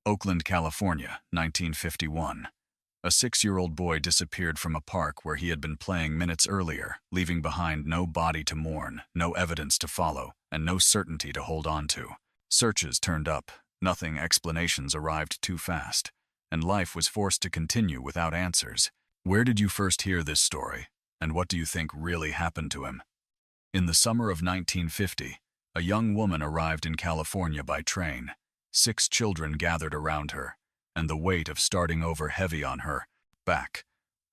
Oakland, California, 1951. A 6-year-old boy disappeared from a park where he had been playing minutes earlier, leaving behind no body to mourn, no evidence to follow, and no certainty to hold on to. Searches turned up, nothing, explanations arrived too fast, and life was forced to continue without answers. Where did you first hear this story, and what do you think really happened to him? In the summer of 1950, a young woman arrived in California by train. 6 children gathered around her, and the weight of starting over heavy on her back.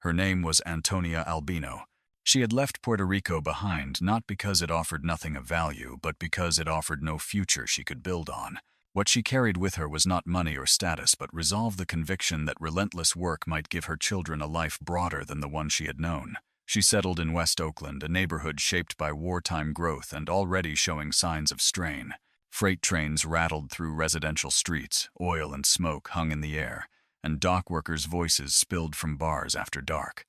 Her name was Antonia Albino. She had left Puerto Rico behind not because it offered nothing of value, but because it offered no future she could build on. What she carried with her was not money or status, but resolve, the conviction that relentless work might give her children a life broader than the one she had known. She settled in West Oakland, a neighborhood shaped by wartime growth and already showing signs of strain. Freight trains rattled through residential streets, oil and smoke hung in the air, and dock workers' voices spilled from bars after dark.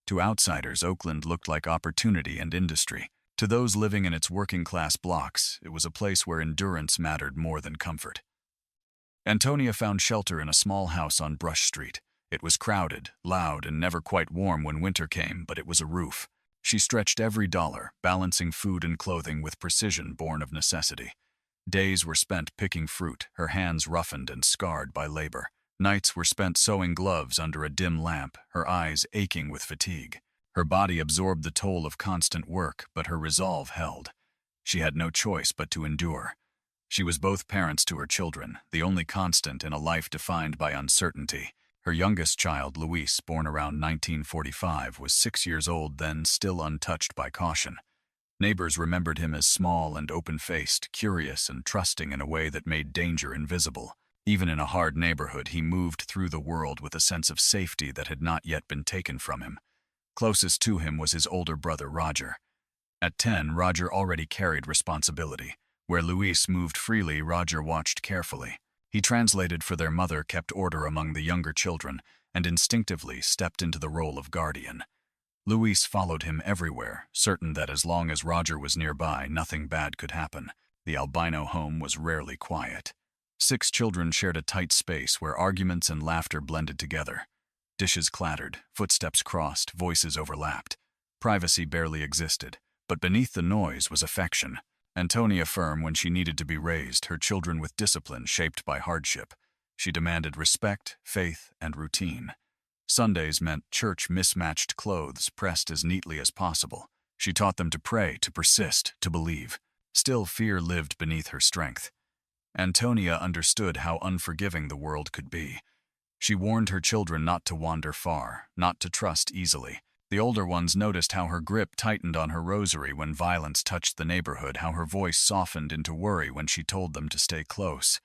To outsiders, Oakland looked like opportunity and industry. To those living in its working-class blocks, it was a place where endurance mattered more than comfort. Antonia found shelter in a small house on Brush Street. It was crowded, loud, and never quite warm when winter came, but it was a roof. She stretched every dollar, balancing food and clothing with precision born of necessity. Days were spent picking fruit, her hands roughened and scarred by labor. Nights were spent sewing gloves under a dim lamp, her eyes aching with fatigue. Her body absorbed the toll of constant work, but her resolve held. She had no choice but to endure. She was both parents to her children, the only constant in a life defined by uncertainty. Her youngest child, Luis, born around 1945, was 6 years old then, still untouched by caution. Neighbors remembered him as small and open-faced, curious and trusting in a way that made danger invisible. Even in a hard neighborhood, he moved through the world with a sense of safety that had not yet been taken from him. Closest to him was his older brother, Roger. At 10, Roger already carried responsibility. Where Luis moved freely, Roger watched carefully. He translated for their mother, kept order among the younger children, and instinctively stepped into the role of guardian. Luis followed him everywhere, certain that as long as Roger was nearby, nothing bad could happen. The Albino home was rarely quiet. 6 children shared a tight space where arguments and laughter blended together. Dishes clattered, footsteps crossed, voices overlapped. Privacy barely existed, but beneath the noise was affection. Antonia firm when she needed to be raised, her children with discipline shaped by hardship. She demanded respect, faith, and routine. Sundays meant church mismatched clothes pressed as neatly as possible. She taught them to pray, to persist, to believe. Still, fear lived beneath her strength. Antonia understood how unforgiving the world could be. She warned her children not to wander far, not to trust easily. The older ones noticed how her grip tightened on her rosary when violence touched the neighborhood, how her voice softened into worry when she told them to stay close.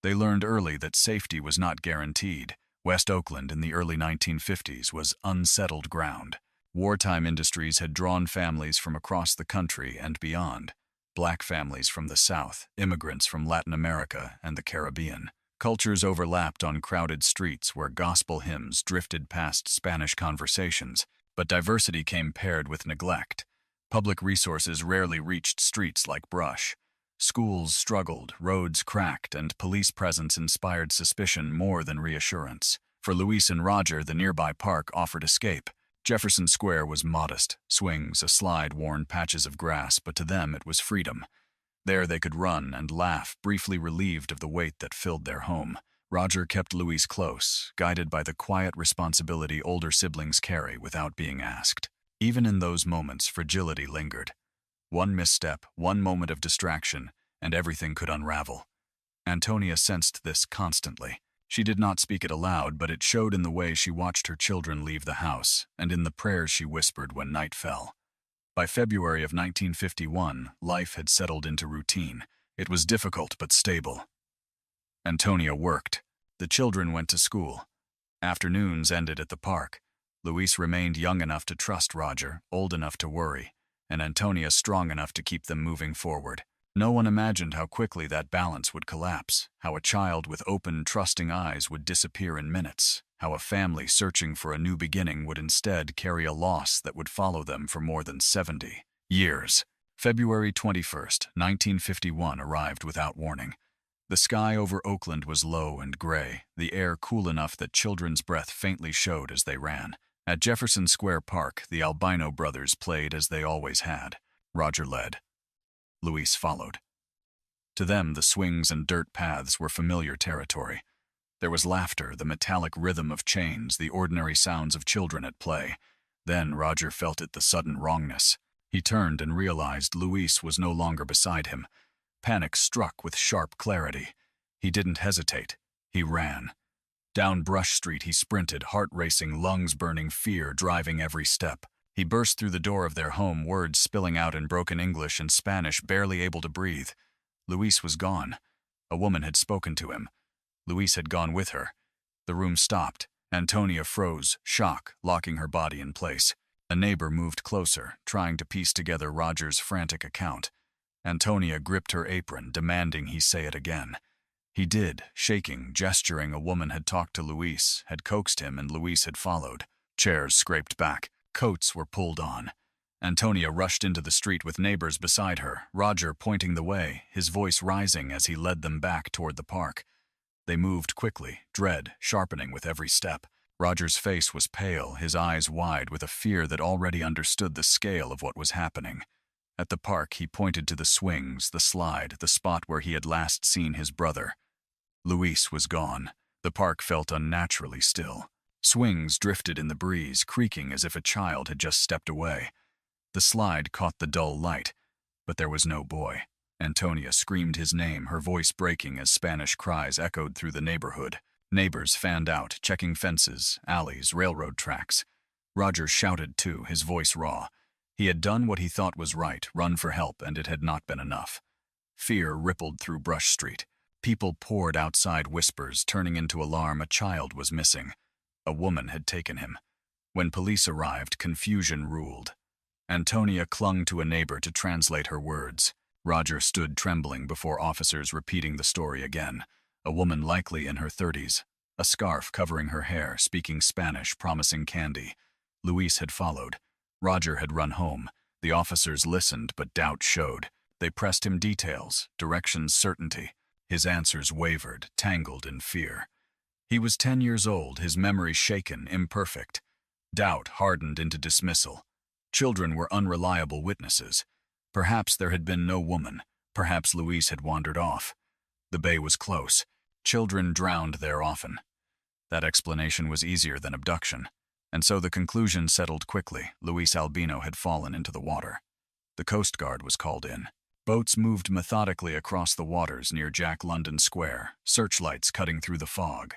They learned early that safety was not guaranteed. West Oakland in the early 1950s was unsettled ground. Wartime industries had drawn families from across the country and beyond. Black families from the South, immigrants from Latin America and the Caribbean. Cultures overlapped on crowded streets where gospel hymns drifted past Spanish conversations, but diversity came paired with neglect. Public resources rarely reached streets like Brush. Schools struggled, roads cracked, and police presence inspired suspicion more than reassurance. For Luis and Roger, the nearby park offered escape. Jefferson Square was modest, swings, a slide, worn patches of grass, but to them it was freedom. There they could run and laugh, briefly relieved of the weight that filled their home. Roger kept Luis close, guided by the quiet responsibility older siblings carry without being asked. Even in those moments, fragility lingered. One misstep, one moment of distraction, and everything could unravel. Antonia sensed this constantly. She did not speak it aloud, but it showed in the way she watched her children leave the house, and in the prayers she whispered when night fell. By February of 1951, life had settled into routine. It was difficult but stable. Antonia worked. The children went to school. Afternoons ended at the park. Luis remained young enough to trust Roger, old enough to worry, and Antonia strong enough to keep them moving forward. No one imagined how quickly that balance would collapse, how a child with open, trusting eyes would disappear in minutes, how a family searching for a new beginning would instead carry a loss that would follow them for more than 70 years. February 21st, 1951 arrived without warning. The sky over Oakland was low and gray, the air cool enough that children's breath faintly showed as they ran. At Jefferson Square Park, the Albino brothers played as they always had. Roger led. Luis followed. To them, the swings and dirt paths were familiar territory. There was laughter, the metallic rhythm of chains, the ordinary sounds of children at play. Then Roger felt the sudden wrongness. He turned and realized Luis was no longer beside him. Panic struck with sharp clarity. He didn't hesitate. He ran. Down Brush Street he sprinted, heart racing, lungs burning, fear driving every step. He burst through the door of their home, words spilling out in broken English and Spanish, barely able to breathe. Luis was gone. A woman had spoken to him. Luis had gone with her. The room stopped. Antonia froze, shock locking her body in place. A neighbor moved closer, trying to piece together Roger's frantic account. Antonia gripped her apron, demanding he say it again. He did, shaking, gesturing. A woman had talked to Luis, had coaxed him, and Luis had followed. Chairs scraped back. Coats were pulled on. Antonia rushed into the street with neighbors beside her, Roger pointing the way, his voice rising as he led them back toward the park. They moved quickly, dread sharpening with every step. Roger's face was pale, his eyes wide with a fear that already understood the scale of what was happening. At the park, he pointed to the swings, the slide, the spot where he had last seen his brother. Luis was gone. The park felt unnaturally still. Swings drifted in the breeze, creaking as if a child had just stepped away. The slide caught the dull light, but there was no boy. Antonia screamed his name, her voice breaking as Spanish cries echoed through the neighborhood. Neighbors fanned out, checking fences, alleys, railroad tracks. Roger shouted too, his voice raw. He had done what he thought was right, run for help, and it had not been enough. Fear rippled through Brush Street. People poured outside, whispers turning into alarm. A child was missing. A woman had taken him. When police arrived, confusion ruled. Antonia clung to a neighbor to translate her words. Roger stood trembling before officers, repeating the story again. A woman likely in her 30s, a scarf covering her hair, speaking Spanish, promising candy. Luis had followed. Roger had run home. The officers listened, but doubt showed. They pressed him details, directions, certainty. His answers wavered, tangled in fear. He was 10 years old, his memory shaken, imperfect. Doubt hardened into dismissal. Children were unreliable witnesses. Perhaps there had been no woman. Perhaps Luis had wandered off. The bay was close. Children drowned there often. That explanation was easier than abduction. And so the conclusion settled quickly. Luis Albino had fallen into the water. The Coast Guard was called in. Boats moved methodically across the waters near Jack London Square, searchlights cutting through the fog.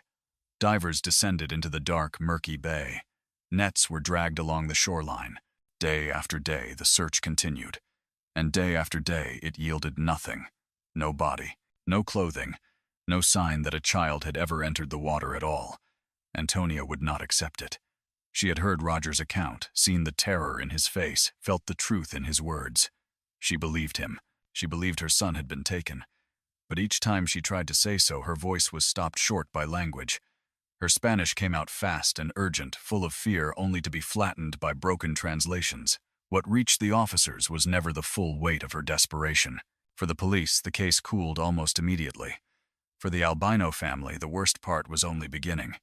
Divers descended into the dark, murky bay. Nets were dragged along the shoreline. Day after day, the search continued. And day after day, it yielded nothing. No body, no clothing, no sign that a child had ever entered the water at all. Antonia would not accept it. She had heard Roger's account, seen the terror in his face, felt the truth in his words. She believed him. She believed her son had been taken. But each time she tried to say so, her voice was stopped short by language. Her Spanish came out fast and urgent, full of fear, only to be flattened by broken translations. What reached the officers was never the full weight of her desperation. For the police, the case cooled almost immediately. For the Albino family, the worst part was only beginning.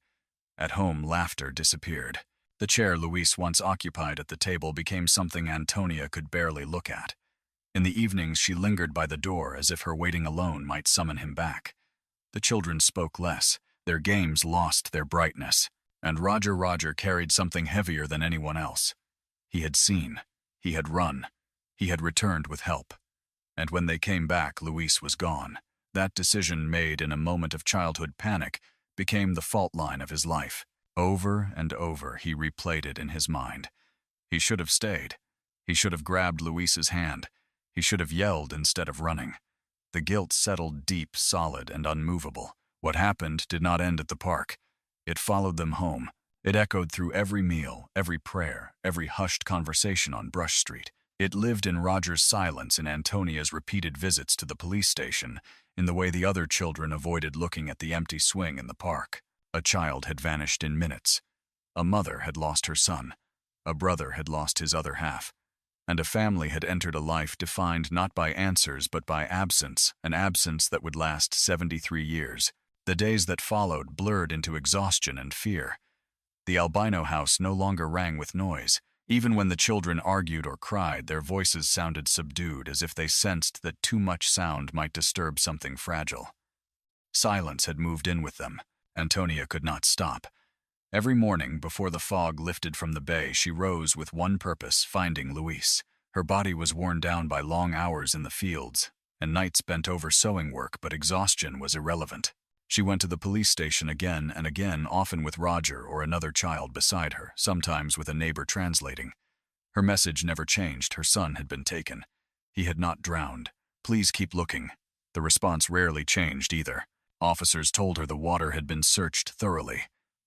At home, laughter disappeared. The chair Luis once occupied at the table became something Antonia could barely look at. In the evenings, she lingered by the door as if her waiting alone might summon him back. The children spoke less. Their games lost their brightness. And Roger carried something heavier than anyone else. He had seen. He had run. He had returned with help. And when they came back, Luis was gone. That decision, made in a moment of childhood panic, became the fault line of his life. Over and over, he replayed it in his mind. He should have stayed. He should have grabbed Luis's hand. He should have yelled instead of running. The guilt settled deep, solid, and unmovable. What happened did not end at the park. It followed them home. It echoed through every meal, every prayer, every hushed conversation on Brush Street. It lived in Roger's silence, in Antonia's repeated visits to the police station, in the way the other children avoided looking at the empty swing in the park. A child had vanished in minutes. A mother had lost her son. A brother had lost his other half. And a family had entered a life defined not by answers but by absence, an absence that would last 73 years. The days that followed blurred into exhaustion and fear. The Albino house no longer rang with noise. Even when the children argued or cried, their voices sounded subdued, as if they sensed that too much sound might disturb something fragile. Silence had moved in with them. Antonia could not stop. Every morning, before the fog lifted from the bay, she rose with one purpose: finding Luis. Her body was worn down by long hours in the fields, and nights spent over sewing work, but exhaustion was irrelevant. She went to the police station again and again, often with Roger or another child beside her, sometimes with a neighbor translating. Her message never changed: her son had been taken. He had not drowned. Please keep looking. The response rarely changed either. Officers told her the water had been searched thoroughly.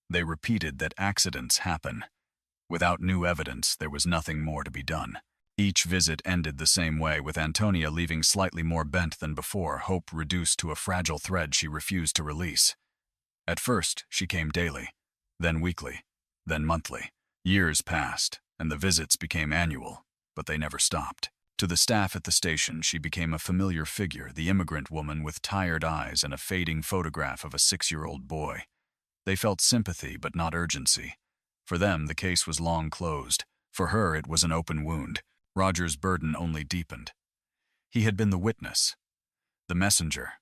They repeated that accidents happen. Without new evidence, there was nothing more to be done. Each visit ended the same way, with Antonia leaving slightly more bent than before, hope reduced to a fragile thread she refused to release. At first, she came daily, then weekly, then monthly. Years passed, and the visits became annual, but they never stopped. To the staff at the station, she became a familiar figure, the immigrant woman with tired eyes and a fading photograph of a 6-year-old boy. They felt sympathy, but not urgency. For them, the case was long closed. For her, it was an open wound. Roger's burden only deepened. He had been the witness, the messenger,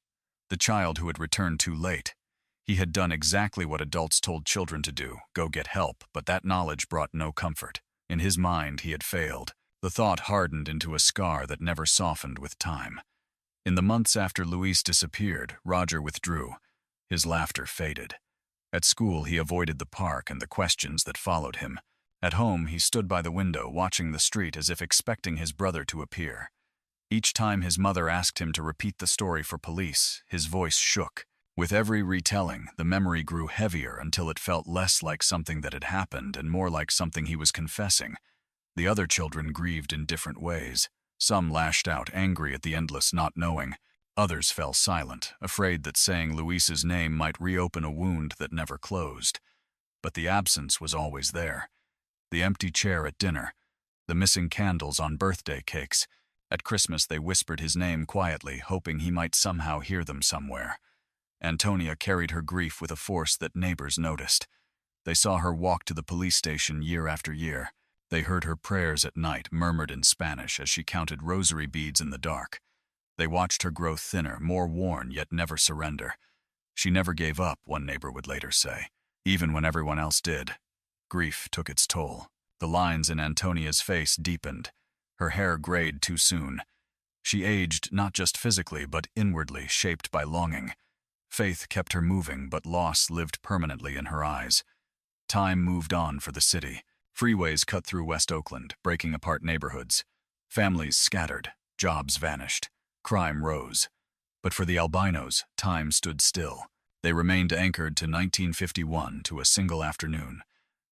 the child who had returned too late. He had done exactly what adults told children to do: go get help, but that knowledge brought no comfort. In his mind, he had failed. The thought hardened into a scar that never softened with time. In the months after Luis disappeared, Roger withdrew. His laughter faded. At school, he avoided the park and the questions that followed him. At home, he stood by the window, watching the street as if expecting his brother to appear. Each time his mother asked him to repeat the story for police, his voice shook. With every retelling, the memory grew heavier until it felt less like something that had happened and more like something he was confessing. The other children grieved in different ways. Some lashed out, angry at the endless not knowing. Others fell silent, afraid that saying Luis's name might reopen a wound that never closed. But the absence was always there. The empty chair at dinner, the missing candles on birthday cakes. At Christmas, they whispered his name quietly, hoping he might somehow hear them somewhere. Antonia carried her grief with a force that neighbors noticed. They saw her walk to the police station year after year. They heard her prayers at night, murmured in Spanish as she counted rosary beads in the dark. They watched her grow thinner, more worn, yet never surrender. She never gave up, one neighbor would later say, even when everyone else did. Grief took its toll. The lines in Antonia's face deepened. Her hair grayed too soon. She aged not just physically, but inwardly, shaped by longing. Faith kept her moving, but loss lived permanently in her eyes. Time moved on for the city. Freeways cut through West Oakland, breaking apart neighborhoods. Families scattered. Jobs vanished. Crime rose. But for the albinos, time stood still. They remained anchored to 1951, to a single afternoon,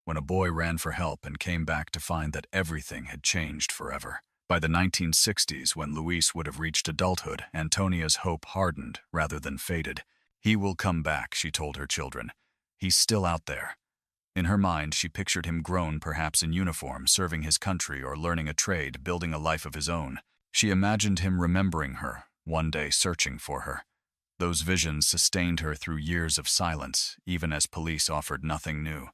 when a boy ran for help and came back to find that everything had changed forever. By the 1960s, when Luis would have reached adulthood, Antonia's hope hardened rather than faded. He will come back, she told her children. He's still out there. In her mind, she pictured him grown, perhaps in uniform, serving his country or learning a trade, building a life of his own. She imagined him remembering her, one day searching for her. Those visions sustained her through years of silence, even as police offered nothing new.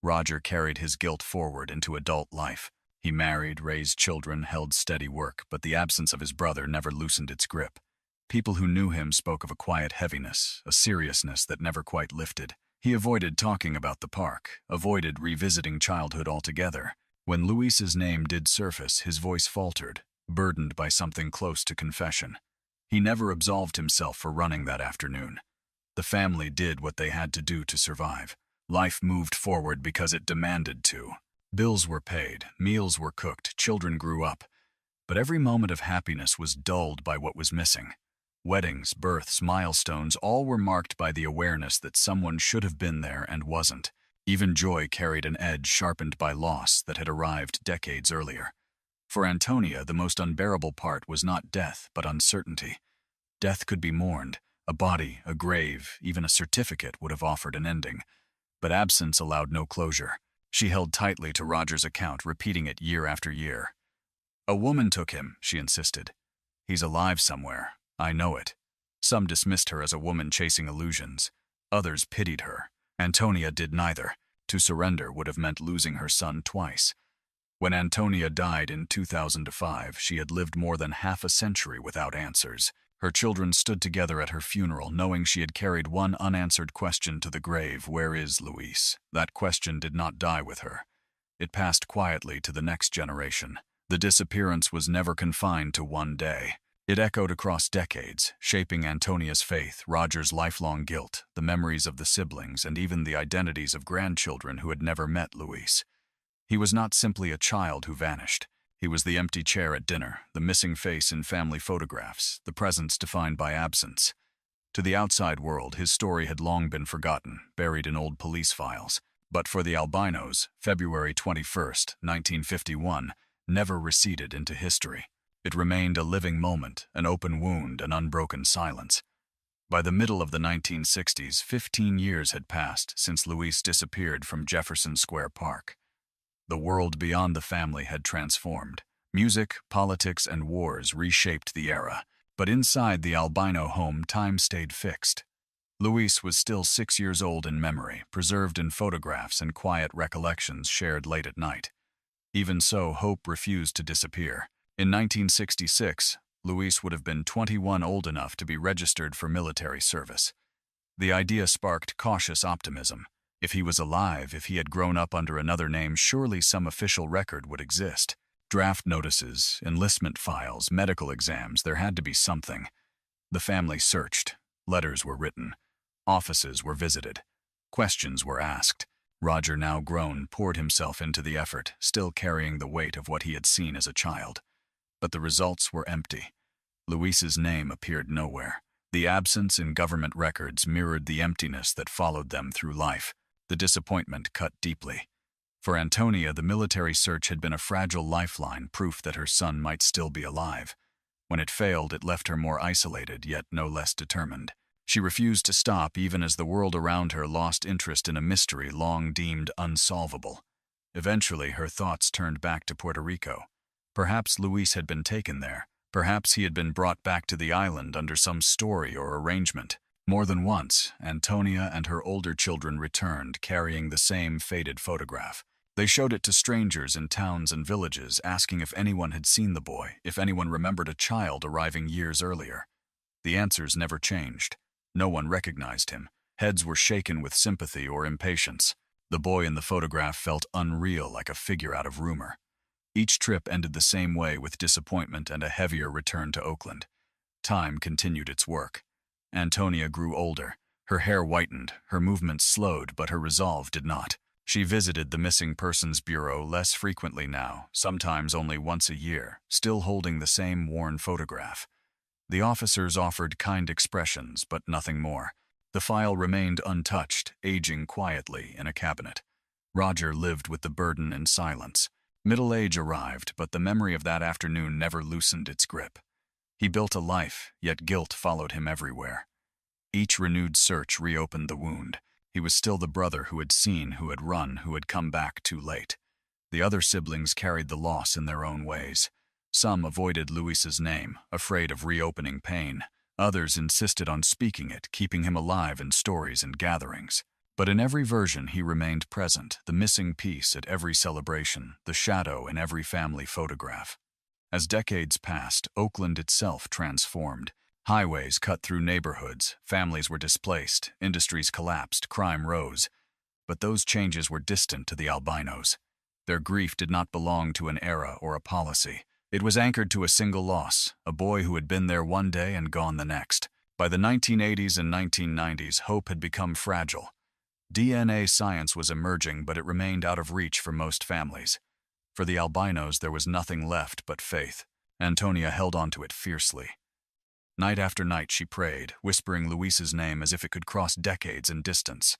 Roger carried his guilt forward into adult life. He married, raised children, held steady work, but the absence of his brother never loosened its grip. People who knew him spoke of a quiet heaviness, a seriousness that never quite lifted. He avoided talking about the park, avoided revisiting childhood altogether. When Luis's name did surface, his voice faltered, burdened by something close to confession. He never absolved himself for running that afternoon. The family did what they had to do to survive. Life moved forward because it demanded to. Bills were paid, meals were cooked, children grew up. But every moment of happiness was dulled by what was missing. Weddings, births, milestones, all were marked by the awareness that someone should have been there and wasn't. Even joy carried an edge sharpened by loss that had arrived decades earlier. For Antonia, the most unbearable part was not death, but uncertainty. Death could be mourned. A body, a grave, even a certificate would have offered an ending. But absence allowed no closure. She held tightly to Roger's account, repeating it year after year. "A woman took him," she insisted. "He's alive somewhere. I know it." Some dismissed her as a woman chasing illusions. Others pitied her. Antonia did neither. To surrender would have meant losing her son twice. When Antonia died in 2005, she had lived more than half a century without answers. Her children stood together at her funeral, knowing she had carried one unanswered question to the grave: where is Luis? That question did not die with her. It passed quietly to the next generation. The disappearance was never confined to one day. It echoed across decades, shaping Antonia's faith, Roger's lifelong guilt, the memories of the siblings, and even the identities of grandchildren who had never met Luis. He was not simply a child who vanished. He was the empty chair at dinner, the missing face in family photographs, the presence defined by absence. To the outside world, his story had long been forgotten, buried in old police files. But for the Albinos, February 21st, 1951, never receded into history. It remained a living moment, an open wound, an unbroken silence. By the middle of the 1960s, 15 years had passed since Luis disappeared from Jefferson Square Park. The world beyond the family had transformed. Music, politics, and wars reshaped the era. But inside the Albino home, time stayed fixed. Luis was still 6 years old in memory, preserved in photographs and quiet recollections shared late at night. Even so, hope refused to disappear. In 1966, Luis would have been 21, old enough to be registered for military service. The idea sparked cautious optimism. If he was alive, if he had grown up under another name, surely some official record would exist. Draft notices, enlistment files, medical exams, there had to be something. The family searched. Letters were written. Offices were visited. Questions were asked. Roger, now grown, poured himself into the effort, still carrying the weight of what he had seen as a child. But the results were empty. Luis's name appeared nowhere. The absence in government records mirrored the emptiness that followed them through life. The disappointment cut deeply. For Antonia, the military search had been a fragile lifeline, proof that her son might still be alive. When it failed, it left her more isolated, yet no less determined. She refused to stop even as the world around her lost interest in a mystery long deemed unsolvable. Eventually, her thoughts turned back to Puerto Rico. Perhaps Luis had been taken there. Perhaps he had been brought back to the island under some story or arrangement. More than once, Antonia and her older children returned, carrying the same faded photograph. They showed it to strangers in towns and villages, asking if anyone had seen the boy, if anyone remembered a child arriving years earlier. The answers never changed. No one recognized him. Heads were shaken with sympathy or impatience. The boy in the photograph felt unreal, like a figure out of rumor. Each trip ended the same way, with disappointment and a heavier return to Oakland. Time continued its work. Antonia grew older. Her hair whitened, her movements slowed, but her resolve did not. She visited the Missing Persons Bureau less frequently now, sometimes only once a year, still holding the same worn photograph. The officers offered kind expressions, but nothing more. The file remained untouched, aging quietly in a cabinet. Roger lived with the burden in silence. Middle age arrived, but the memory of that afternoon never loosened its grip. He built a life, yet guilt followed him everywhere. Each renewed search reopened the wound. He was still the brother who had seen, who had run, who had come back too late. The other siblings carried the loss in their own ways. Some avoided Luis's name, afraid of reopening pain. Others insisted on speaking it, keeping him alive in stories and gatherings. But in every version he remained present, the missing piece at every celebration, the shadow in every family photograph. As decades passed, Oakland itself transformed. Highways cut through neighborhoods, families were displaced, industries collapsed, crime rose. But those changes were distant to the Albinos. Their grief did not belong to an era or a policy. It was anchored to a single loss, a boy who had been there one day and gone the next. By the 1980s and 1990s, hope had become fragile. DNA science was emerging, but it remained out of reach for most families. For the Albinos, there was nothing left but faith. Antonia held on to it fiercely. Night after night she prayed, whispering Luis's name as if it could cross decades and distance.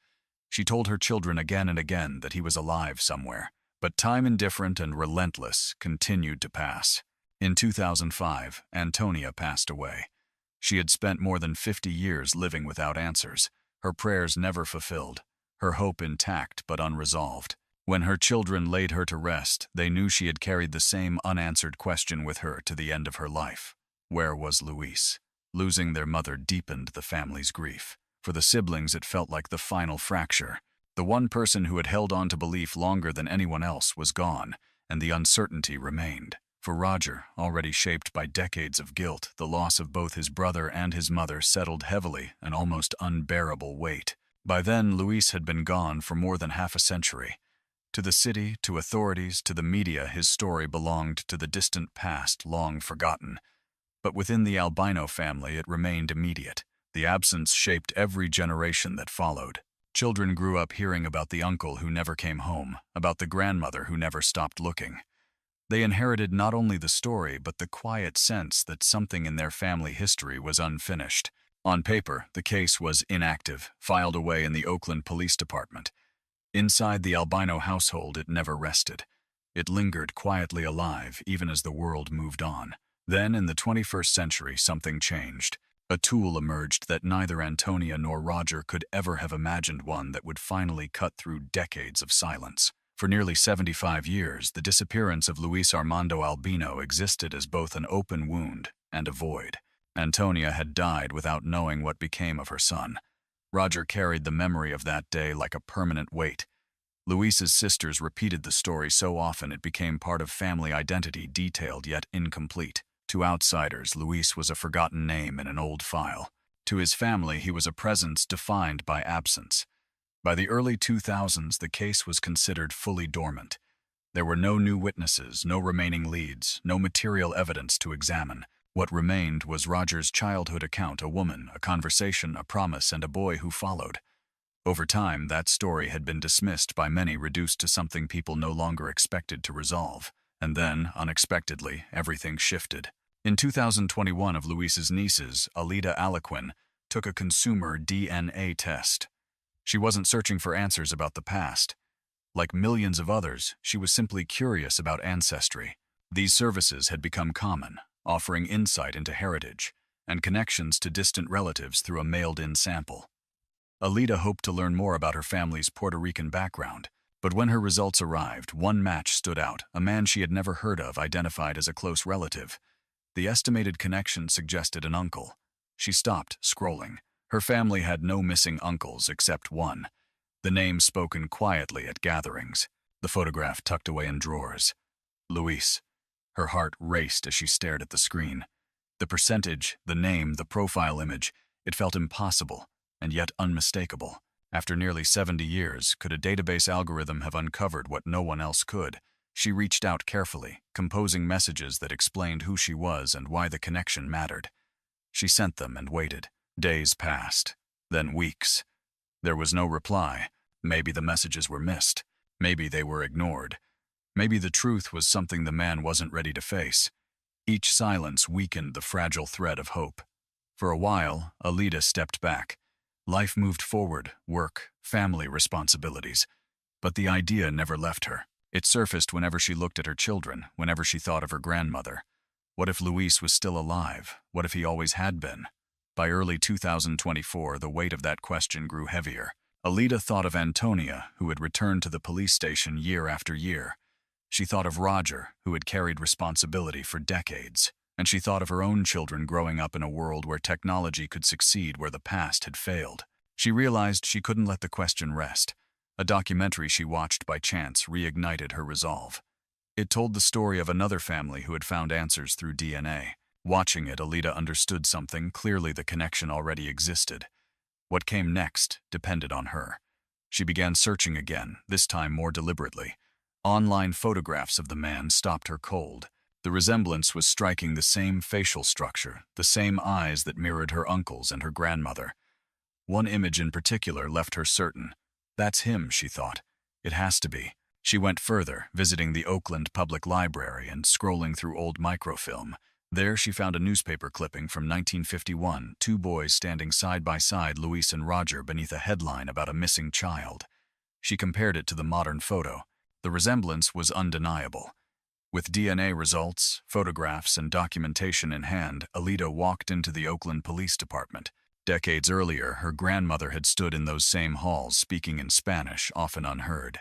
She told her children again and again that he was alive somewhere. But time, indifferent and relentless, continued to pass. In 2005, Antonia passed away. She had spent more than 50 years living without answers, her prayers never fulfilled, her hope intact but unresolved. When her children laid her to rest, they knew she had carried the same unanswered question with her to the end of her life. Where was Luis? Losing their mother deepened the family's grief. For the siblings, it felt like the final fracture. The one person who had held on to belief longer than anyone else was gone, and the uncertainty remained. For Roger, already shaped by decades of guilt, the loss of both his brother and his mother settled heavily, an almost unbearable weight. By then, Luis had been gone for more than half a century. To the city, to authorities, to the media, his story belonged to the distant past, long forgotten. But within the Albino family, it remained immediate. The absence shaped every generation that followed. Children grew up hearing about the uncle who never came home, about the grandmother who never stopped looking. They inherited not only the story, but the quiet sense that something in their family history was unfinished. On paper, the case was inactive, filed away in the Oakland Police Department. Inside the Albino household, it never rested. It lingered quietly alive, even as the world moved on. Then, in the 21st century, something changed. A tool emerged that neither Antonia nor Roger could ever have imagined, one that would finally cut through decades of silence. For nearly 75 years, the disappearance of Luis Armando Albino existed as both an open wound and a void. Antonia had died without knowing what became of her son. Roger carried the memory of that day like a permanent weight. Luis's sisters repeated the story so often it became part of family identity, detailed yet incomplete. To outsiders, Luis was a forgotten name in an old file. To his family, he was a presence defined by absence. By the early 2000s, the case was considered fully dormant. There were no new witnesses, no remaining leads, no material evidence to examine. What remained was Roger's childhood account, a woman, a conversation, a promise, and a boy who followed. Over time, that story had been dismissed by many, reduced to something people no longer expected to resolve. And then, unexpectedly, everything shifted. In 2021, of Luis's nieces, Alida Aliquin took a consumer DNA test. She wasn't searching for answers about the past. Like millions of others, she was simply curious about ancestry. These services had become common, offering insight into heritage and connections to distant relatives through a mailed-in sample. Alida hoped to learn more about her family's Puerto Rican background, but when her results arrived, one match stood out, a man she had never heard of identified as a close relative. The estimated connection suggested an uncle. She stopped, scrolling. Her family had no missing uncles except one, the name spoken quietly at gatherings, the photograph tucked away in drawers. Luis. Her heart raced as she stared at the screen. The percentage, the name, the profile image, it felt impossible, and yet unmistakable. After nearly 70 years, could a database algorithm have uncovered what no one else could? She reached out carefully, composing messages that explained who she was and why the connection mattered. She sent them and waited. Days passed, then weeks. There was no reply. Maybe the messages were missed. Maybe they were ignored. Maybe the truth was something the man wasn't ready to face. Each silence weakened the fragile thread of hope. For a while, Alida stepped back. Life moved forward, work, family responsibilities. But the idea never left her. It surfaced whenever she looked at her children, whenever she thought of her grandmother. What if Luis was still alive? What if he always had been? By early 2024, the weight of that question grew heavier. Alida thought of Antonia, who had returned to the police station year after year. She thought of Roger, who had carried responsibility for decades. And she thought of her own children growing up in a world where technology could succeed where the past had failed. She realized she couldn't let the question rest. A documentary she watched by chance reignited her resolve. It told the story of another family who had found answers through DNA. Watching it, Alida understood something. Clearly, the connection already existed. What came next depended on her. She began searching again, this time more deliberately. Online photographs of the man stopped her cold. The resemblance was striking, the same facial structure, the same eyes that mirrored her uncle's and her grandmother. One image in particular left her certain. That's him, she thought. It has to be. She went further, visiting the Oakland Public Library and scrolling through old microfilm. There she found a newspaper clipping from 1951, two boys standing side by side, Luis and Roger, beneath a headline about a missing child. She compared it to the modern photo. The resemblance was undeniable. With DNA results, photographs, and documentation in hand, Alida walked into the Oakland Police Department. Decades earlier, her grandmother had stood in those same halls, speaking in Spanish, often unheard.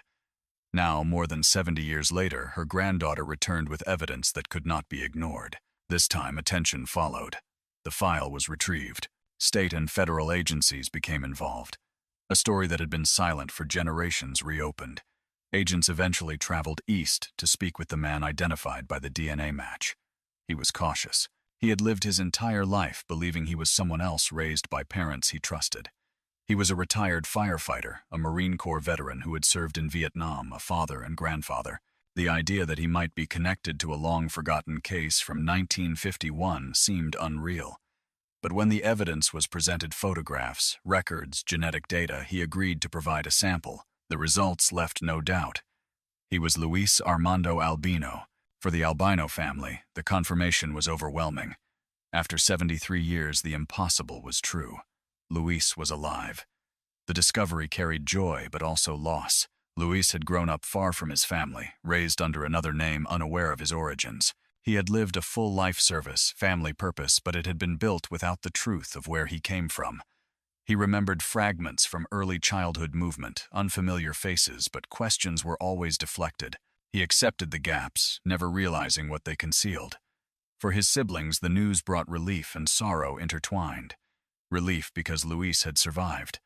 Now, more than 70 years later, her granddaughter returned with evidence that could not be ignored. This time, attention followed. The file was retrieved. State and federal agencies became involved. A story that had been silent for generations reopened. Agents eventually traveled east to speak with the man identified by the DNA match. He was cautious. He had lived his entire life believing he was someone else raised by parents he trusted. He was a retired firefighter, a Marine Corps veteran who had served in Vietnam, a father and grandfather. The idea that he might be connected to a long-forgotten case from 1951 seemed unreal. But when the evidence was presented, photographs, records, genetic data, he agreed to provide a sample. The results left no doubt. He was Luis Armando Albino. For the Albino family, the confirmation was overwhelming. After 73 years, the impossible was true. Luis was alive. The discovery carried joy but also loss. Luis had grown up far from his family, raised under another name, unaware of his origins. He had lived a full life service, family purpose, but it had been built without the truth of where he came from. He remembered fragments from early childhood movement, unfamiliar faces, but questions were always deflected. He accepted the gaps, never realizing what they concealed. For his siblings, the news brought relief and sorrow intertwined. Relief because Luis had survived.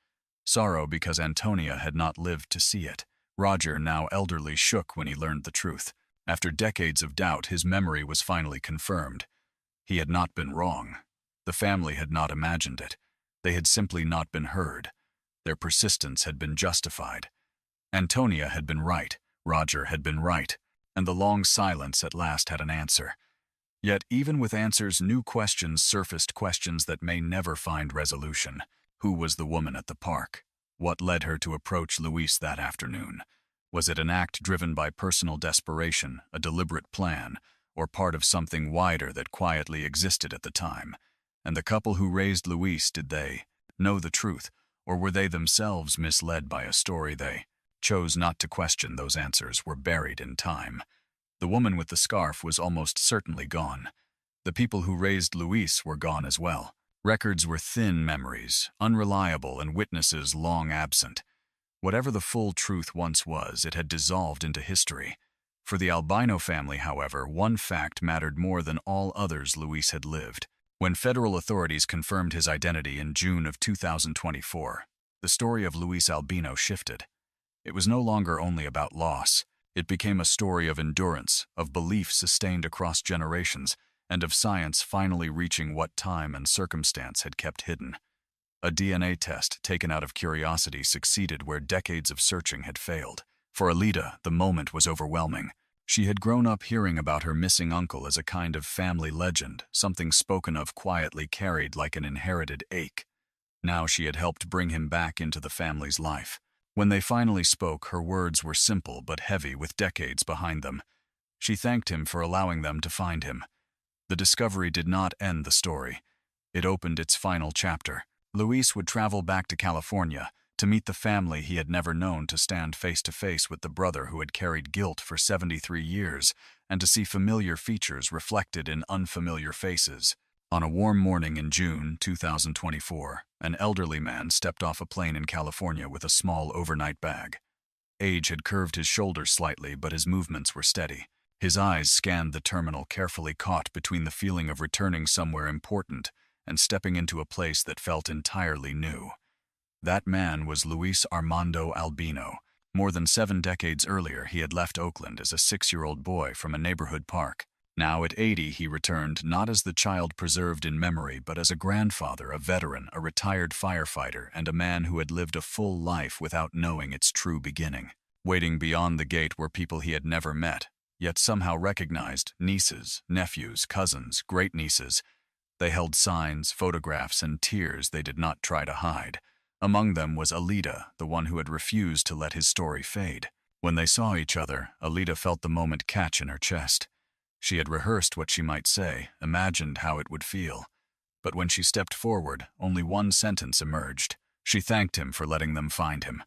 Sorrow because Antonia had not lived to see it. Roger, now elderly, shook when he learned the truth. After decades of doubt, his memory was finally confirmed. He had not been wrong. The family had not imagined it. They had simply not been heard. Their persistence had been justified. Antonia had been right. Roger had been right. And the long silence at last had an answer. Yet even with answers, new questions surfaced, questions that may never find resolution. Who was the woman at the park? What led her to approach Luis that afternoon? Was it an act driven by personal desperation, a deliberate plan, or part of something wider that quietly existed at the time? And the couple who raised Luis, did they know the truth, or were they themselves misled by a story they chose not to question? Those answers were buried in time. The woman with the scarf was almost certainly gone. The people who raised Luis were gone as well. Records were thin memories, unreliable, and witnesses long absent. Whatever the full truth once was, it had dissolved into history. For the Albino family, however, one fact mattered more than all others: Luis had lived. When federal authorities confirmed his identity in June of 2024, the story of Luis Albino shifted. It was no longer only about loss. It became a story of endurance, of belief sustained across generations, and of science finally reaching what time and circumstance had kept hidden. A DNA test taken out of curiosity succeeded where decades of searching had failed. For Alida, the moment was overwhelming. She had grown up hearing about her missing uncle as a kind of family legend, something spoken of quietly, carried like an inherited ache. Now she had helped bring him back into the family's life. When they finally spoke, her words were simple but heavy with decades behind them. She thanked him for allowing them to find him. The discovery did not end the story. It opened its final chapter. Luis would travel back to California to meet the family he had never known, to stand face to face with the brother who had carried guilt for 73 years, and to see familiar features reflected in unfamiliar faces. On a warm morning in June 2024, an elderly man stepped off a plane in California with a small overnight bag. Age had curved his shoulders slightly, but his movements were steady. His eyes scanned the terminal, carefully caught between the feeling of returning somewhere important and stepping into a place that felt entirely new. That man was Luis Armando Albino. More than 7 decades earlier, he had left Oakland as a 6-year-old boy from a neighborhood park. Now at 80, he returned, not as the child preserved in memory, but as a grandfather, a veteran, a retired firefighter, and a man who had lived a full life without knowing its true beginning. Waiting beyond the gate were people he had never met, yet somehow recognized: nieces, nephews, cousins, great-nieces. They held signs, photographs, and tears they did not try to hide. Among them was Alida, the one who had refused to let his story fade. When they saw each other, Alida felt the moment catch in her chest. She had rehearsed what she might say, imagined how it would feel. But when she stepped forward, only one sentence emerged. She thanked him for letting them find him.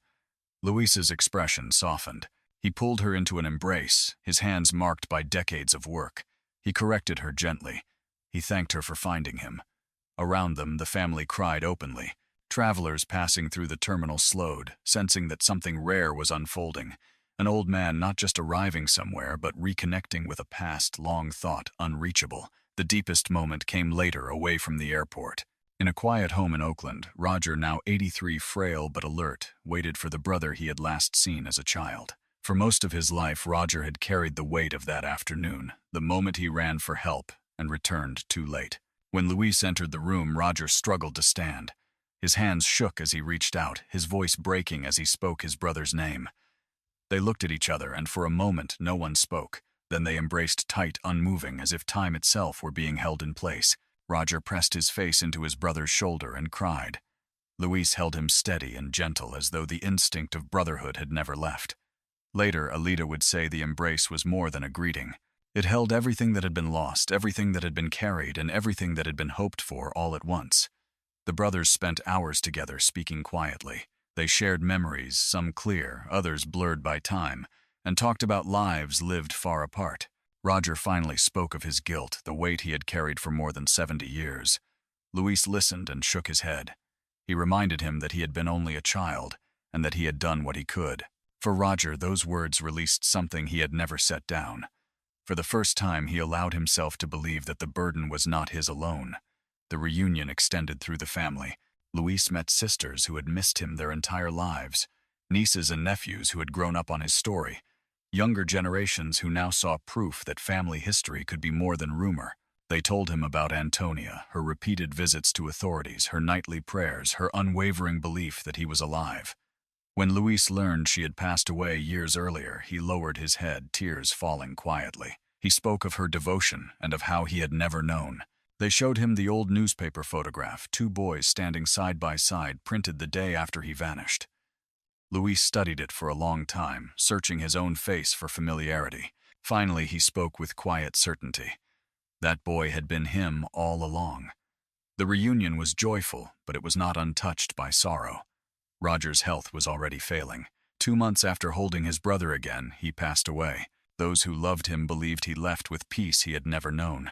Luis's expression softened. He pulled her into an embrace, his hands marked by decades of work. He corrected her gently. He thanked her for finding him. Around them, the family cried openly. Travelers passing through the terminal slowed, sensing that something rare was unfolding. An old man not just arriving somewhere, but reconnecting with a past long thought unreachable. The deepest moment came later, away from the airport. In a quiet home in Oakland, Roger, now 83, frail but alert, waited for the brother he had last seen as a child. For most of his life, Roger had carried the weight of that afternoon, the moment he ran for help and returned too late. When Luis entered the room, Roger struggled to stand. His hands shook as he reached out, his voice breaking as he spoke his brother's name. They looked at each other, and for a moment no one spoke. Then they embraced tight, unmoving, as if time itself were being held in place. Roger pressed his face into his brother's shoulder and cried. Luis held him steady and gentle, as though the instinct of brotherhood had never left. Later, Alida would say the embrace was more than a greeting. It held everything that had been lost, everything that had been carried, and everything that had been hoped for all at once. The brothers spent hours together, speaking quietly. They shared memories, some clear, others blurred by time, and talked about lives lived far apart. Roger finally spoke of his guilt, the weight he had carried for more than 70 years. Luis listened and shook his head. He reminded him that he had been only a child, and that he had done what he could. For Roger, those words released something he had never set down. For the first time, he allowed himself to believe that the burden was not his alone. The reunion extended through the family. Luis met sisters who had missed him their entire lives, nieces and nephews who had grown up on his story, younger generations who now saw proof that family history could be more than rumor. They told him about Antonia, her repeated visits to authorities, her nightly prayers, her unwavering belief that he was alive. When Luis learned she had passed away years earlier, he lowered his head, tears falling quietly. He spoke of her devotion and of how he had never known. They showed him the old newspaper photograph, two boys standing side by side, printed the day after he vanished. Luis studied it for a long time, searching his own face for familiarity. Finally, he spoke with quiet certainty. That boy had been him all along. The reunion was joyful, but it was not untouched by sorrow. Roger's health was already failing. 2 months after holding his brother again, he passed away. Those who loved him believed he left with peace he had never known.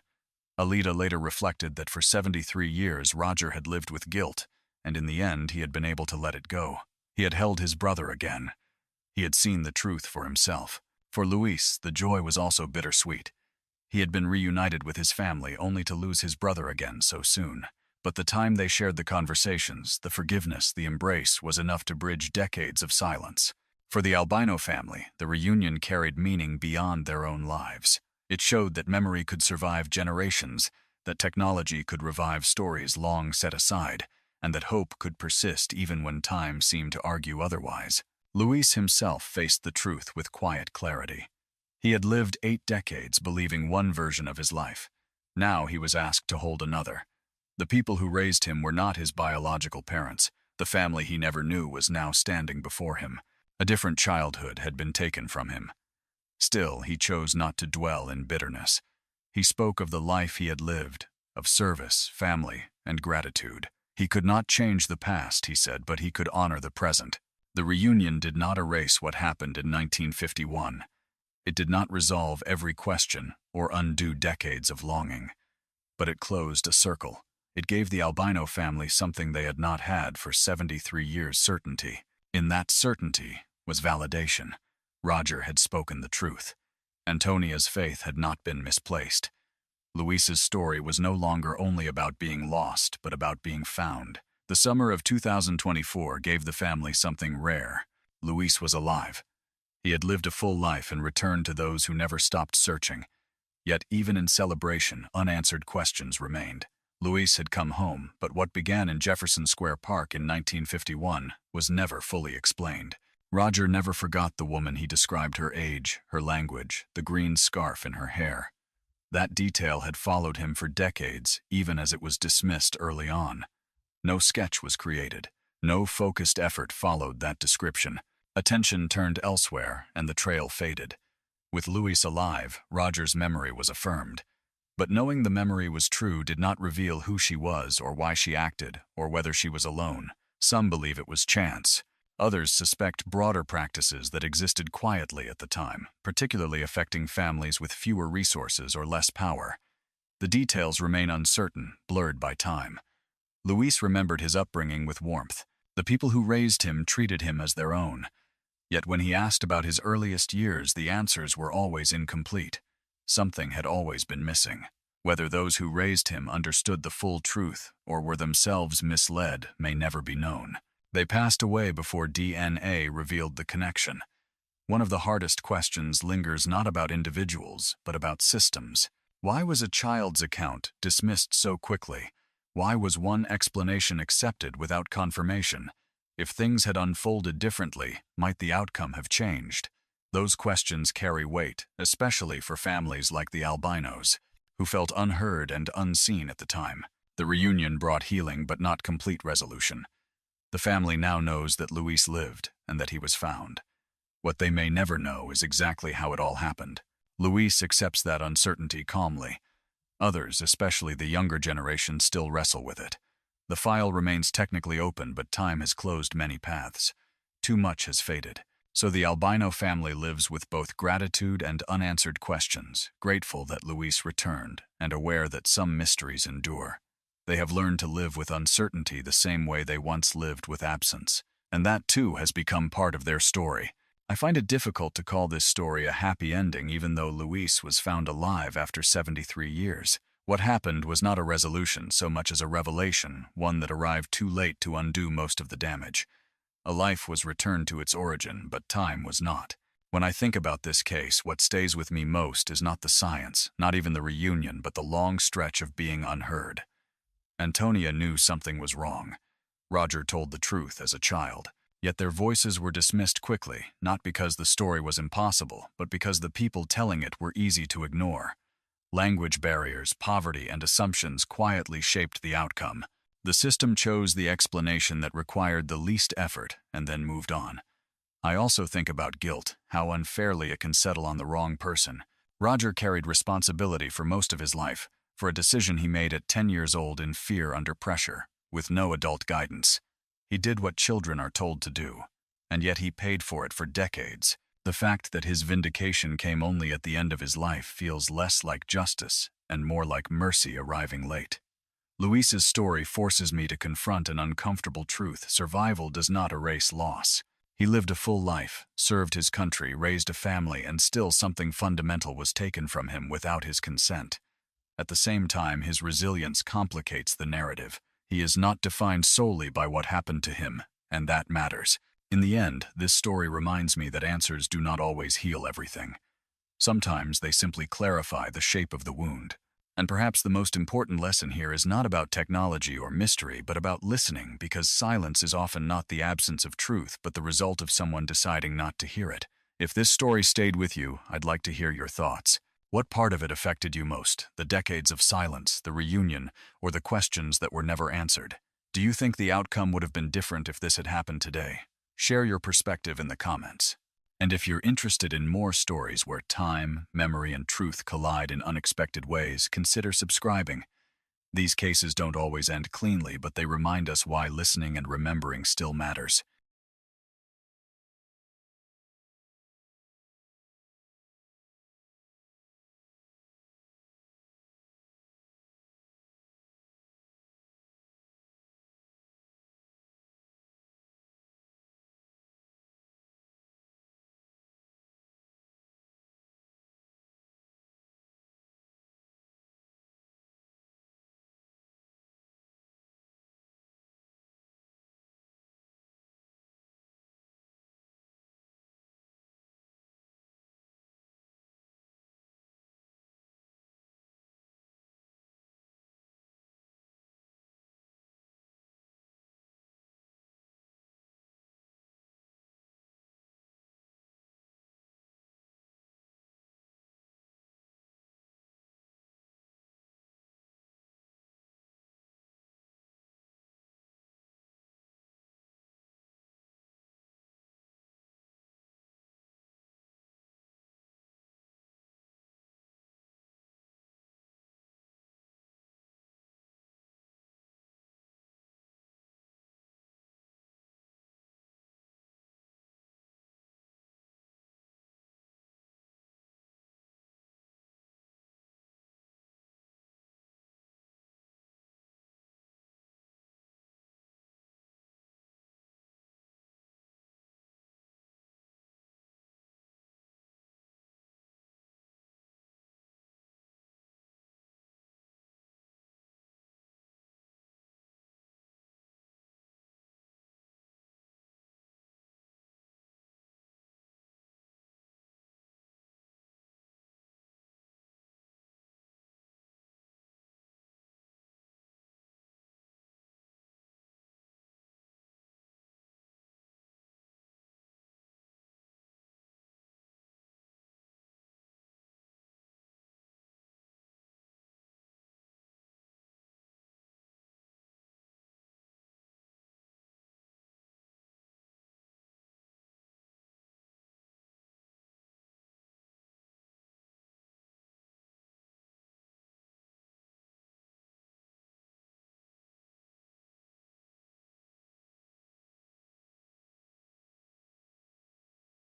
Alida later reflected that for 73 years Roger had lived with guilt, and in the end he had been able to let it go. He had held his brother again. He had seen the truth for himself. For Luis, the joy was also bittersweet. He had been reunited with his family only to lose his brother again so soon. But the time they shared the conversations, the forgiveness, the embrace, was enough to bridge decades of silence. For the Albino family, the reunion carried meaning beyond their own lives. It showed that memory could survive generations, that technology could revive stories long set aside, and that hope could persist even when time seemed to argue otherwise. Luis himself faced the truth with quiet clarity. He had lived 8 decades believing one version of his life. Now he was asked to hold another. The people who raised him were not his biological parents. The family he never knew was now standing before him. A different childhood had been taken from him. Still, he chose not to dwell in bitterness. He spoke of the life he had lived, of service, family, and gratitude. He could not change the past, he said, but he could honor the present. The reunion did not erase what happened in 1951. It did not resolve every question or undo decades of longing. But it closed a circle. It gave the Albino family something they had not had for 73 years: certainty. In that certainty was validation. Roger had spoken the truth. Antonia's faith had not been misplaced. Luis's story was no longer only about being lost, but about being found. The summer of 2024 gave the family something rare. Luis was alive. He had lived a full life and returned to those who never stopped searching. Yet even in celebration, unanswered questions remained. Luis had come home, but what began in Jefferson Square Park in 1951 was never fully explained. Roger never forgot the woman he described: her age, her language, the green scarf in her hair. That detail had followed him for decades, even as it was dismissed early on. No sketch was created. No focused effort followed that description. Attention turned elsewhere, and the trail faded. With Luis alive, Roger's memory was affirmed. But knowing the memory was true did not reveal who she was or why she acted, or whether she was alone. Some believe it was chance. Others suspect broader practices that existed quietly at the time, particularly affecting families with fewer resources or less power. The details remain uncertain, blurred by time. Luis remembered his upbringing with warmth. The people who raised him treated him as their own. Yet when he asked about his earliest years, the answers were always incomplete. Something had always been missing. Whether those who raised him understood the full truth or were themselves misled may never be known. They passed away before DNA revealed the connection. One of the hardest questions lingers not about individuals, but about systems. Why was a child's account dismissed so quickly? Why was one explanation accepted without confirmation? If things had unfolded differently, might the outcome have changed? Those questions carry weight, especially for families like the Albinos, who felt unheard and unseen at the time. The reunion brought healing but not complete resolution. The family now knows that Luis lived and that he was found. What they may never know is exactly how it all happened. Luis accepts that uncertainty calmly. Others, especially the younger generation, still wrestle with it. The file remains technically open, but time has closed many paths. Too much has faded. So the Albino family lives with both gratitude and unanswered questions, grateful that Luis returned and aware that some mysteries endure. They have learned to live with uncertainty the same way they once lived with absence, and that too has become part of their story. I find it difficult to call this story a happy ending, even though Luis was found alive after 73 years. What happened was not a resolution so much as a revelation, one that arrived too late to undo most of the damage. A life was returned to its origin, but time was not. When I think about this case, what stays with me most is not the science, not even the reunion, but the long stretch of being unheard. Antonia knew something was wrong. Roger told the truth as a child. Yet their voices were dismissed quickly, not because the story was impossible, but because the people telling it were easy to ignore. Language barriers, poverty, and assumptions quietly shaped the outcome. The system chose the explanation that required the least effort and then moved on. I also think about guilt, how unfairly it can settle on the wrong person. Roger carried responsibility for most of his life, for a decision he made at 10 years old in fear under pressure, with no adult guidance. He did what children are told to do, and yet he paid for it for decades. The fact that his vindication came only at the end of his life feels less like justice and more like mercy arriving late. Luis's story forces me to confront an uncomfortable truth: survival does not erase loss. He lived a full life, served his country, raised a family, and still something fundamental was taken from him without his consent. At the same time, his resilience complicates the narrative. He is not defined solely by what happened to him, and that matters. In the end, this story reminds me that answers do not always heal everything. Sometimes they simply clarify the shape of the wound. And perhaps the most important lesson here is not about technology or mystery, but about listening, because silence is often not the absence of truth, but the result of someone deciding not to hear it. If this story stayed with you, I'd like to hear your thoughts. What part of it affected you most? The decades of silence, the reunion, or the questions that were never answered? Do you think the outcome would have been different if this had happened today? Share your perspective in the comments. And if you're interested in more stories where time, memory, and truth collide in unexpected ways, consider subscribing. These cases don't always end cleanly, but they remind us why listening and remembering still matters.